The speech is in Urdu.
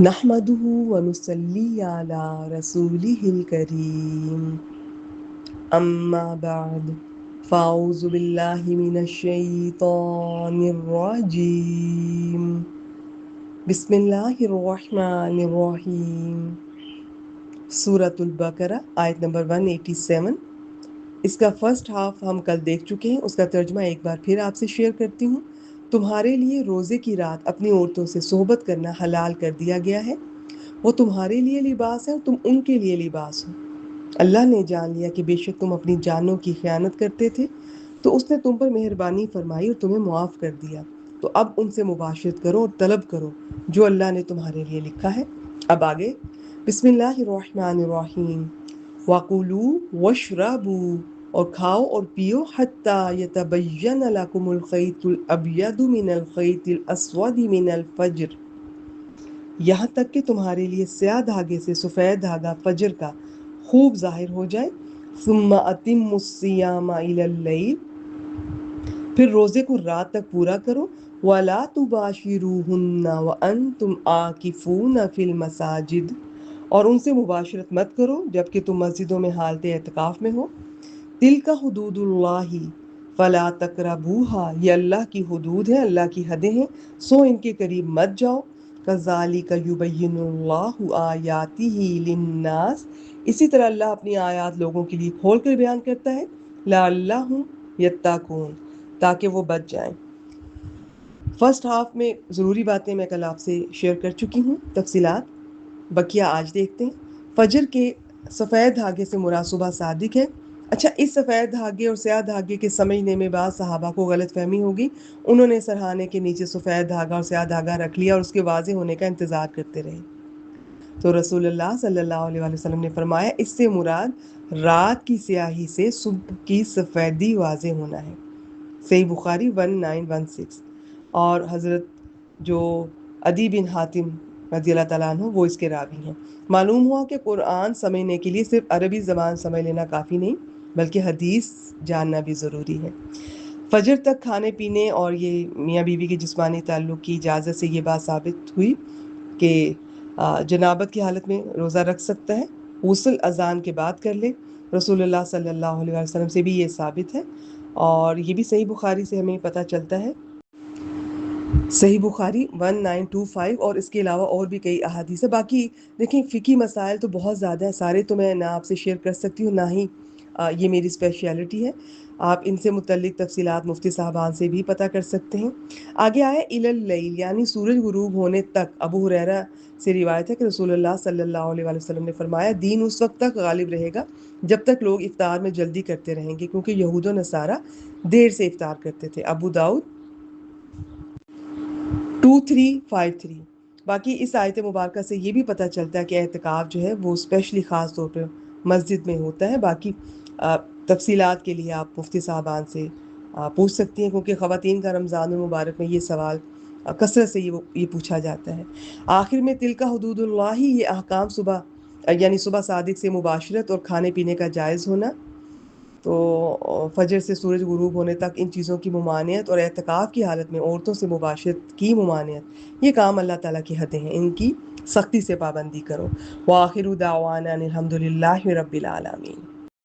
نحمده ونصلي على رسوله الكريم أما بعد فأعوذ بالله من الشيطان الرجيم بسم الله الرحمن الرحيم سورة البقرہ آیت نمبر 187. اس کا فرسٹ ہاف ہم کل دیکھ چکے ہیں، اس کا ترجمہ ایک بار پھر آپ سے شیئر کرتی ہوں. تمہارے لیے روزے کی رات اپنی عورتوں سے صحبت کرنا حلال کر دیا گیا ہے، وہ تمہارے لیے لباس ہے اور تم ان کے لیے لباس ہو. اللہ نے جان لیا کہ بے شک تم اپنی جانوں کی خیانت کرتے تھے، تو اس نے تم پر مہربانی فرمائی اور تمہیں معاف کر دیا. تو اب ان سے مباشرت کرو اور طلب کرو جو اللہ نے تمہارے لیے لکھا ہے. اب آگے بسم اللہ الرحمن الرحیم. وَقُلُوا وَاشْرَبُوا، اور کھاؤ اور پیو، حَتَّى يَتَبَيَّنَ لَكُمُ الْخَيْطُ الْأَبْيَضُ مِنَ الْخَيْطِ الْأَسْوَدِ مِنَ الْفَجْرِ، یہاں تک کہ تمہارے لیے سیاہ دھاگے سے سفید دھاگا فجر کا خوب ظاہر ہو جائے. ثُمَّ أَتِمُّوا الصِّيَامَ إِلَى اللَّيْلِ، پھر روزے کو رات تک پورا کرو. وَلَا تُبَاشِرُوهُنَّ وَأَنْتُمْ عَاكِفُونَ فِي الْمَسَاجِدِ، اور ان سے مباشرت مت کرو جبکہ تم مسجدوں میں حالت اعتکاف میں ہو. تِلْكَ حُدُودُ اللَّهِ فَلَا تَقْرَبُوهَا، یہ اللہ کی حدود ہیں، اللہ کی حدیں ہیں، سو ان کے قریب مت جاؤ. كَذَلِكَ يُبَيِّنُ اللَّهُ آيَاتِهِ لِلنَّاسِ، اسی طرح اللہ اپنی آیات لوگوں کے لیے کھول کر بیان کرتا ہے. لَعَلَّهُمْ يَتَّقُونَ، تاکہ وہ بچ جائیں. فرسٹ ہاف میں ضروری باتیں میں کل آپ سے شیئر کر چکی ہوں، تفصیلات بقیہ آج دیکھتے ہیں. فجر کے سفید دھاگے سے مراد صبح صادق ہے. اچھا، اس سفید دھاگے اور سیاہ دھاگے کے سمجھنے میں بعض صحابہ کو غلط فہمی ہوگی. انہوں نے سرہانے کے نیچے سفید دھاگا اور سیاہ دھاگا رکھ لیا اور اس کے واضح ہونے کا انتظار کرتے رہے. تو رسول اللہ صلی اللہ علیہ وسلم نے فرمایا اس سے مراد رات کی سیاہی سے صبح کی سفیدی واضح ہونا ہے. صحیح بخاری 1916. اور حضرت جو عدی بن حاتم رضی اللہ تعالیٰ عنہ وہ اس کے راوی ہیں. معلوم ہوا کہ قرآن سمجھنے کے لیے صرف عربی زبان سمجھ لینا کافی نہیں بلکہ حدیث جاننا بھی ضروری ہے. فجر تک کھانے پینے اور یہ میاں بیوی کے جسمانی تعلق کی اجازت سے یہ بات ثابت ہوئی کہ جنابت کی حالت میں روزہ رکھ سکتا ہے. غسل اذان کے بعد کر لے، رسول اللہ صلی اللہ علیہ وسلم سے بھی یہ ثابت ہے. اور یہ بھی صحیح بخاری سے ہمیں پتہ چلتا ہے، صحیح بخاری 1925، اور اس کے علاوہ اور بھی کئی احادیث ہیں. باقی دیکھیں فقہی مسائل تو بہت زیادہ ہیں، سارے تو میں نہ آپ سے شیئر کر سکتی ہوں، نہ ہی یہ میری اسپیشلٹی ہے. آپ ان سے متعلق تفصیلات مفتی صاحبان سے بھی پتہ کر سکتے ہیں. آگے آیا الی اللیل، یعنی سورج غروب ہونے تک. ابو ہریرہ سے روایت ہے کہ رسول اللہ صلی اللہ علیہ وسلم نے فرمایا دین اس وقت تک غالب رہے گا جب تک لوگ افطار میں جلدی کرتے رہیں گے، کیونکہ یہود و نصارہ دیر سے افطار کرتے تھے. ابو داؤد 2353. باقی اس آیت مبارکہ سے یہ بھی پتہ چلتا ہے کہ اعتکاف جو ہے وہ اسپیشلی خاص طور پہ مسجد میں ہوتا ہے. باقی تفصیلات کے لیے آپ مفتی صاحبان سے پوچھ سکتی ہیں، کیونکہ خواتین کا رمضان المبارک میں یہ سوال کثرت سے یہ پوچھا جاتا ہے. آخر میں تلک حدود اللہ، یہ احکام یعنی صبح صادق سے مباشرت اور کھانے پینے کا جائز ہونا. تو فجر سے سورج غروب ہونے تک ان چیزوں کی ممانعت اور اعتکاف کی حالت میں عورتوں سے مباشرت کی ممانعت، یہ کام اللہ تعالیٰ کی حدیں ہیں، ان کی سختی سے پابندی کرو. وآخر دعوانا الحمد للہ رب العالمین.